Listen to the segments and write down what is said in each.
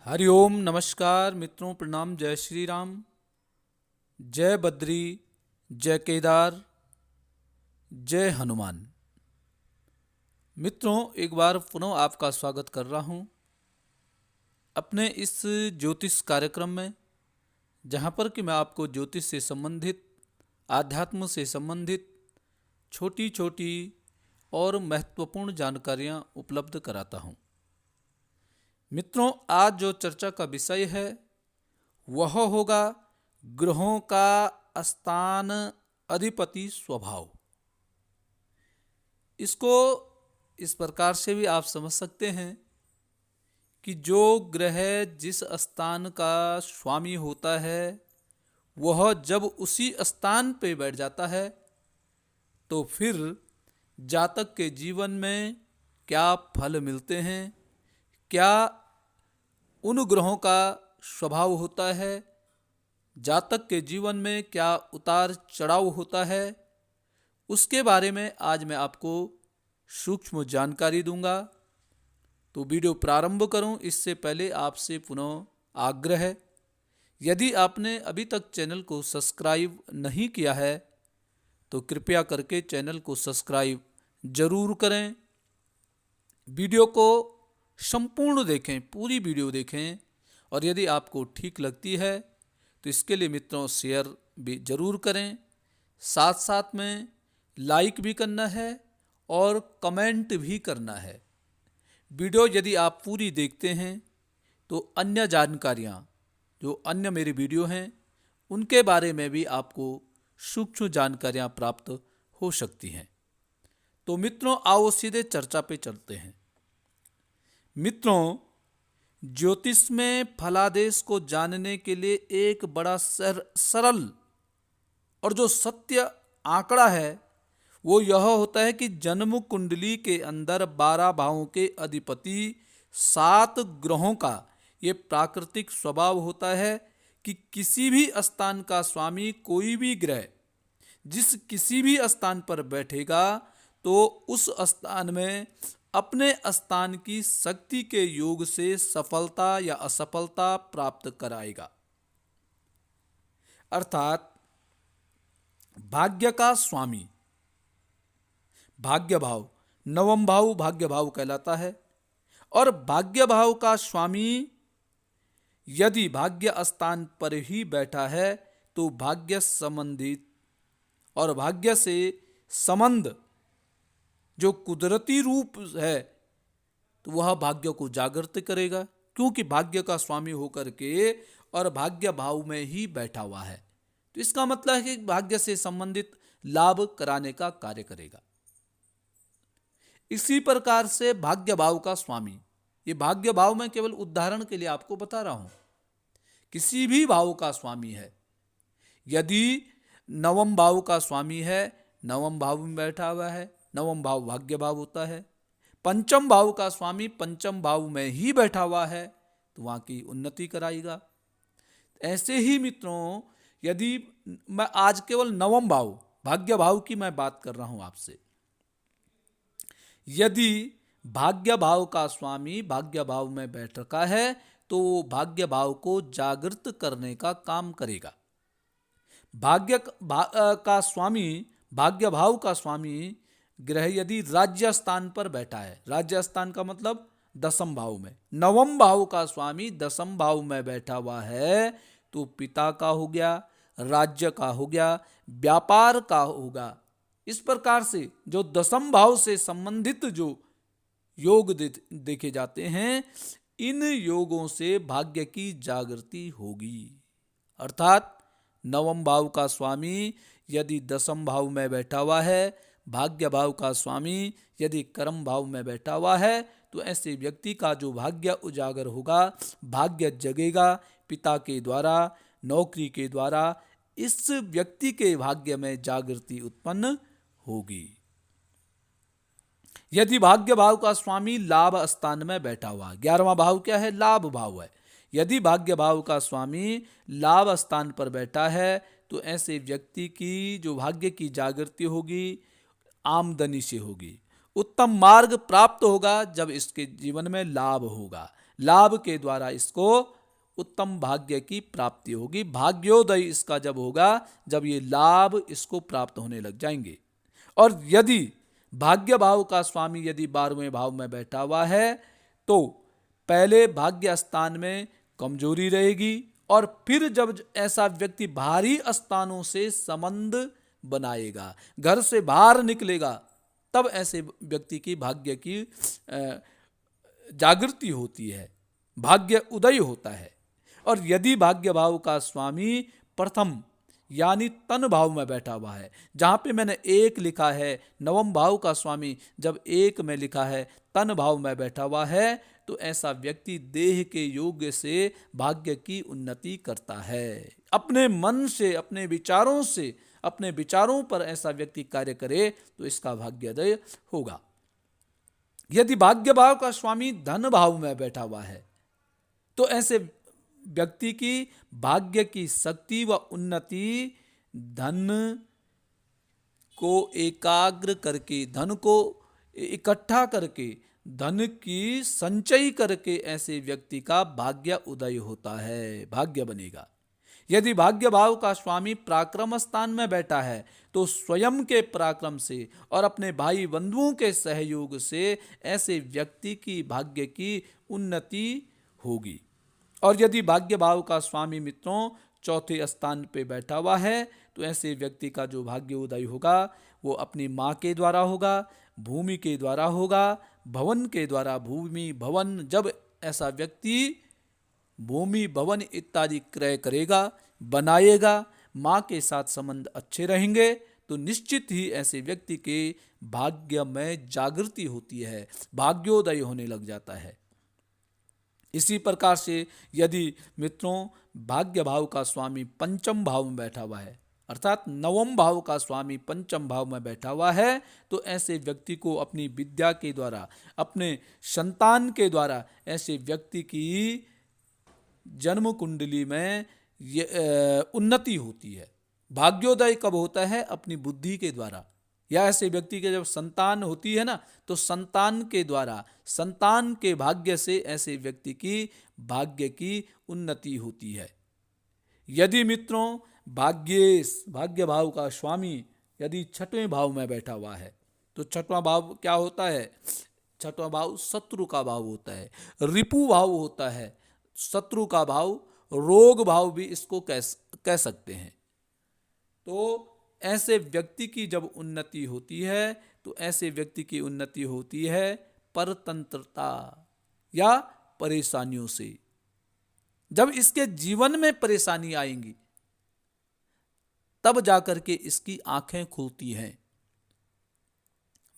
हरिओम नमस्कार मित्रों, प्रणाम। जय श्री राम, जय बद्री, जय केदार, जय हनुमान। मित्रों, एक बार पुनः आपका स्वागत कर रहा हूं अपने इस ज्योतिष कार्यक्रम में, जहां पर कि मैं आपको ज्योतिष से संबंधित, आध्यात्म से संबंधित छोटी छोटी और महत्वपूर्ण जानकारियां उपलब्ध कराता हूं। मित्रों, आज जो चर्चा का विषय है वह होगा ग्रहों का स्थान अधिपति स्वभाव। इसको इस प्रकार से भी आप समझ सकते हैं कि जो ग्रह जिस स्थान का स्वामी होता है वह जब उसी स्थान पे बैठ जाता है तो फिर जातक के जीवन में क्या फल मिलते हैं, क्या उन ग्रहों का स्वभाव होता है, जातक के जीवन में क्या उतार चढ़ाव होता है, उसके बारे में आज मैं आपको सूक्ष्म जानकारी दूंगा। तो वीडियो प्रारंभ करूं इससे पहले आपसे पुनः आग्रह है, यदि आपने अभी तक चैनल को सब्सक्राइब नहीं किया है तो कृपया करके चैनल को सब्सक्राइब जरूर करें। वीडियो को संपूर्ण देखें, पूरी वीडियो देखें, और यदि आपको ठीक लगती है तो इसके लिए मित्रों शेयर भी जरूर करें। साथ साथ में लाइक भी करना है और कमेंट भी करना है। वीडियो यदि आप पूरी देखते हैं तो अन्य जानकारियां, जो अन्य मेरी वीडियो हैं उनके बारे में भी आपको सूक्ष्म जानकारियां प्राप्त हो सकती हैं। तो मित्रों, आओ सीधे चर्चा पे चलते हैं। मित्रों, ज्योतिष में फलादेश को जानने के लिए एक बड़ा सरल और जो सत्य आंकड़ा है वो यह होता है कि जन्म कुंडली के अंदर 12 भावों के अधिपति 7 ग्रहों का ये प्राकृतिक स्वभाव होता है कि किसी भी स्थान का स्वामी, कोई भी ग्रह जिस किसी भी स्थान पर बैठेगा तो उस स्थान में अपने स्थान की शक्ति के योग से सफलता या असफलता प्राप्त कराएगा। अर्थात भाग्य का स्वामी, भाग्य भाव, नवम भाव भाग्य भाव कहलाता है। और भाग्य भाव का स्वामी यदि भाग्य स्थान पर ही बैठा है तो भाग्य संबंधित और भाग्य से संबंध जो कुदरती रूप है तो वह भाग्य को जागृत करेगा, क्योंकि भाग्य का स्वामी होकर के और भाग्य भाव में ही बैठा हुआ है। तो इसका मतलब है कि भाग्य से संबंधित लाभ कराने का कार्य करेगा। इसी प्रकार से भाग्य भाव का स्वामी, ये भाग्य भाव में केवल उदाहरण के लिए आपको बता रहा हूं, किसी भी भाव का स्वामी है। यदि नवम भाव का स्वामी है, नवम भाव में बैठा हुआ है, नवम भाव भाग्य भाव होता है। पंचम भाव का स्वामी पंचम भाव में ही बैठा हुआ है तो वहां की उन्नति कराएगा। ऐसे ही मित्रों, यदि मैं आज केवल नवम भाव भाग्य भाव की मैं बात कर रहा हूं आपसे, यदि भाग्य भाव का स्वामी भाग्य भाव में बैठ रखा है तो भाग्य भाव को जागृत करने का काम करेगा। का स्वामी, भाग्य भाव का स्वामी ग्रह यदि राज्य स्थान पर बैठा है, राज्य स्थान का मतलब दसम भाव में, नवम भाव का स्वामी दसम भाव में बैठा हुआ है तो पिता का हो गया, राज्य का हो गया, व्यापार का होगा। इस प्रकार से जो दसम भाव से संबंधित जो योग देखे जाते हैं, इन योगों से भाग्य की जागृति होगी। अर्थात नवम भाव का स्वामी यदि दसम भाव में बैठा हुआ है, भाग्य भाव का स्वामी यदि कर्म भाव में बैठा हुआ है तो ऐसे व्यक्ति का जो भाग्य उजागर होगा, भाग्य जगेगा। पिता के द्वारा, नौकरी के द्वारा इस व्यक्ति के भाग्य में जागृति उत्पन्न होगी। यदि भाग्य भाव का स्वामी लाभ स्थान में बैठा हुआ, 11वां भाव क्या है? लाभ भाव है। यदि भाग्य भाव का स्वामी लाभ स्थान पर बैठा है तो ऐसे व्यक्ति की जो भाग्य की जागृति होगी आमदनी से होगी, उत्तम मार्ग प्राप्त होगा जब इसके जीवन में लाभ होगा। लाभ के द्वारा इसको उत्तम भाग्य की प्राप्ति होगी। भाग्योदय इसका जब होगा जब ये लाभ इसको प्राप्त होने लग जाएंगे। और यदि भाग्य भाव का स्वामी यदि 12वें भाव में बैठा हुआ है तो पहले भाग्य स्थान में कमजोरी रहेगी, और फिर जब ऐसा व्यक्ति भारी स्थानों से संबंध बनाएगा, घर से बाहर निकलेगा, तब ऐसे व्यक्ति की भाग्य की जागृति होती है, भाग्य उदय होता है। और यदि भाग्य भाव का स्वामी प्रथम यानी तन भाव में बैठा हुआ है, जहां पे मैंने 1 लिखा है, नवम भाव का स्वामी जब 1 में लिखा है, तन भाव में बैठा हुआ है, तो ऐसा व्यक्ति देह के योग्य से भाग्य की उन्नति करता है। अपने मन से, अपने विचारों से, अपने विचारों पर ऐसा व्यक्ति कार्य करे तो इसका भाग्योदय होगा। यदि भाग्य भाव का स्वामी धन भाव में बैठा हुआ है तो ऐसे व्यक्ति की भाग्य की शक्ति व उन्नति धन को एकाग्र करके, धन को इकट्ठा करके, धन की संचय करके ऐसे व्यक्ति का भाग्य उदय होता है, भाग्य बनेगा। यदि भाग्य भाव का स्वामी पराक्रम स्थान में बैठा है तो स्वयं के पराक्रम से और अपने भाई बंधुओं के सहयोग से ऐसे व्यक्ति की भाग्य की उन्नति होगी। और यदि भाग्य भाव का स्वामी मित्रों 4थे स्थान पे बैठा हुआ है तो ऐसे व्यक्ति का जो भाग्य उदय होगा वो अपनी माँ के द्वारा होगा, भूमि के द्वारा होगा, भवन के द्वारा। भूमि भवन, जब ऐसा व्यक्ति भूमि भवन इत्यादि क्रय करेगा, बनाएगा, माँ के साथ संबंध अच्छे रहेंगे, तो निश्चित ही ऐसे व्यक्ति के भाग्य में जागृति होती है, भाग्योदय होने लग जाता है। इसी प्रकार से यदि मित्रों भाग्य भाव का स्वामी पंचम भाव में बैठा हुआ है, अर्थात नवम भाव का स्वामी पंचम भाव में बैठा हुआ है, तो ऐसे व्यक्ति को अपनी विद्या के द्वारा, अपने संतान के द्वारा ऐसे व्यक्ति की जन्म कुंडली में उन्नति होती है। भाग्योदय कब होता है? अपनी बुद्धि के द्वारा, या ऐसे व्यक्ति के जब संतान होती है ना, तो संतान के द्वारा, संतान के भाग्य से ऐसे व्यक्ति की भाग्य की उन्नति होती है। यदि मित्रों भाग्य भाव का स्वामी यदि 6वें भाव में बैठा हुआ है तो 6वां भाव क्या होता है? 6वां भाव शत्रु का भाव होता है, रिपु भाव होता है, शत्रु का भाव, रोग भाव भी इसको कह सकते हैं। तो ऐसे व्यक्ति की जब उन्नति होती है तो ऐसे व्यक्ति की उन्नति होती है परतंत्रता या परेशानियों से। जब इसके जीवन में परेशानी आएंगी तब जाकर के इसकी आंखें खुलती हैं।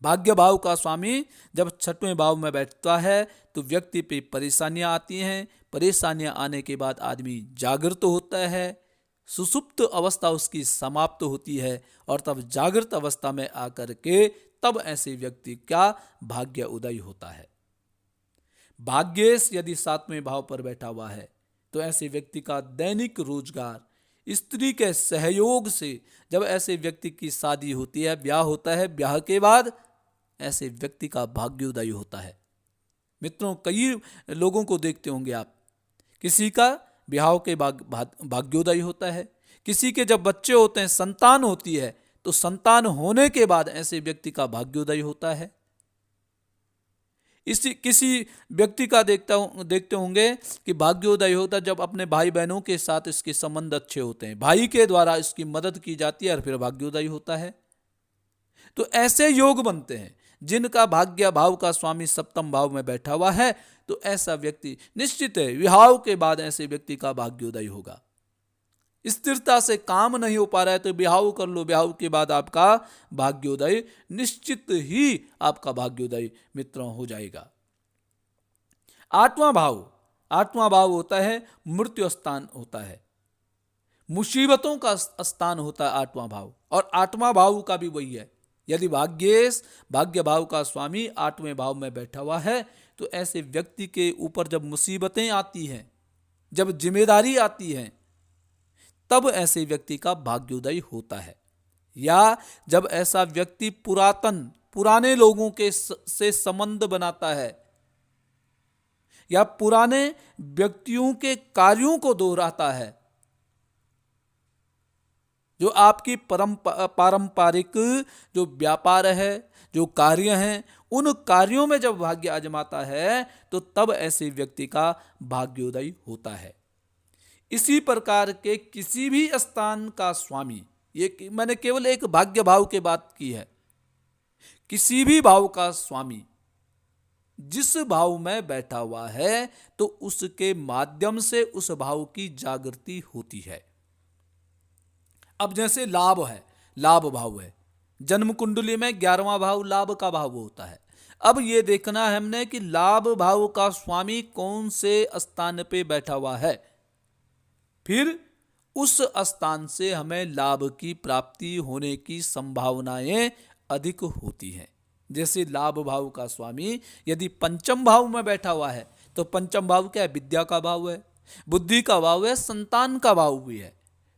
भाग्य भाव का स्वामी जब 6वें भाव में बैठता है तो व्यक्ति पे परेशानियां आती हैं। परेशानियां आने के बाद आदमी जागृत होता है, सुसुप्त अवस्था उसकी समाप्त होती है, और तब जागृत अवस्था में आकर के तब ऐसे व्यक्ति का भाग्य उदय होता है। भाग्येश यदि 7वें भाव पर बैठा हुआ है तो ऐसे व्यक्ति का दैनिक रोजगार, स्त्री के सहयोग से जब ऐसे व्यक्ति की शादी होती है, ब्याह होता है, ब्याह के बाद ऐसे व्यक्ति का भाग्योदय होता है। मित्रों कई लोगों को देखते होंगे आप, किसी का ब्याह के भाग्योदय होता है, किसी के जब बच्चे होते हैं, संतान होती है, तो संतान होने के बाद ऐसे व्यक्ति का भाग्योदय होता है। किसी व्यक्ति का देखते होंगे कि भाग्योदय होता है जब अपने भाई बहनों के साथ इसके संबंध अच्छे होते हैं, भाई के द्वारा इसकी मदद की जाती है और फिर भाग्योदय होता है। तो ऐसे योग बनते हैं जिनका भाग्य भाव का स्वामी 7वें भाव में बैठा हुआ है, तो ऐसा व्यक्ति निश्चित है विवाह के बाद ऐसे व्यक्ति का भाग्योदय होगा। स्थिरता से काम नहीं हो पा रहा है तो ब्याह कर लो, ब्याह के बाद आपका भाग्योदय निश्चित ही आपका भाग्योदय मित्रों हो जाएगा। 8वां भाव होता है मृत्यु स्थान होता है, मुसीबतों का स्थान होता है 8वां भाव, और 8वां भाव का भी वही है। यदि भाग्य भाव का स्वामी 8वें भाव में बैठा हुआ है तो ऐसे व्यक्ति के ऊपर जब मुसीबतें आती हैं, जब जिम्मेदारी आती है, तब ऐसे व्यक्ति का भाग्योदय होता है। या जब ऐसा व्यक्ति पुरातन पुराने लोगों के से संबंध बनाता है या पुराने व्यक्तियों के कार्यों को दोहराता है, जो आपकी पारंपरिक जो व्यापार है, जो कार्य हैं, उन कार्यों में जब भाग्य आजमाता है तो तब ऐसे व्यक्ति का भाग्योदय होता है। इसी प्रकार के किसी भी स्थान का स्वामी, ये मैंने केवल एक भाग्य भाव की बात की है, किसी भी भाव का स्वामी जिस भाव में बैठा हुआ है तो उसके माध्यम से उस भाव की जागृति होती है। अब जैसे लाभ है, लाभ भाव है, जन्म कुंडली में 11वां भाव लाभ का भाव होता है। अब ये देखना है हमने कि लाभ भाव का स्वामी कौन से स्थान पे बैठा हुआ है, फिर उस स्थान से हमें लाभ की प्राप्ति होने की संभावनाएं अधिक होती हैं। जैसे लाभ भाव का स्वामी यदि पंचम भाव में बैठा हुआ है तो पंचम भाव क्या है? विद्या का भाव है, बुद्धि का भाव है, संतान का भाव भी है।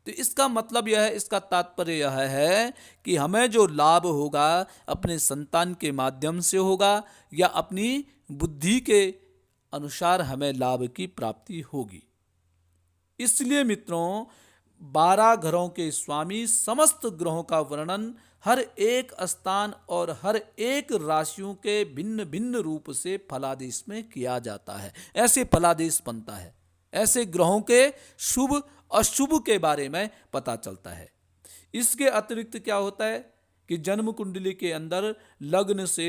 तो इसका मतलब यह है, इसका तात्पर्य यह है कि हमें जो लाभ होगा अपने संतान के माध्यम से होगा या अपनी बुद्धि के अनुसार हमें लाभ की प्राप्ति होगी। इसलिए मित्रों, 12 घरों के स्वामी समस्त ग्रहों का वर्णन हर एक स्थान और हर एक राशियों के भिन्न भिन्न रूप से फलादेश में किया जाता है। ऐसे फलादेश बनता है, ऐसे ग्रहों के शुभ अशुभ के बारे में पता चलता है। इसके अतिरिक्त क्या होता है कि जन्म कुंडली के अंदर लग्न से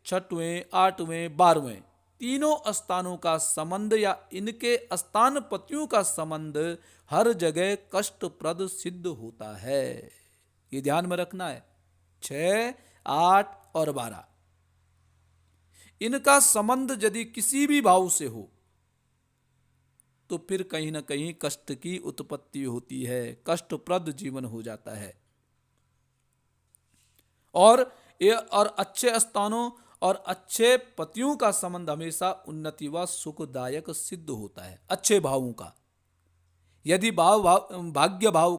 6वें, 8वें, 12वें तीनों स्थानों का संबंध या इनके स्थान पतियों का संबंध हर जगह कष्टप्रद सिद्ध होता है। ये ध्यान में रखना है। 6, 8 और 12 इनका संबंध यदि किसी भी भाव से हो तो फिर कहीं ना कहीं कष्ट की उत्पत्ति होती है, कष्टप्रद जीवन हो जाता है। और अच्छे स्थानों और अच्छे पतियों का संबंध हमेशा उन्नति व सुखदायक सिद्ध होता है, अच्छे भावों का। यदि भाग्य भाव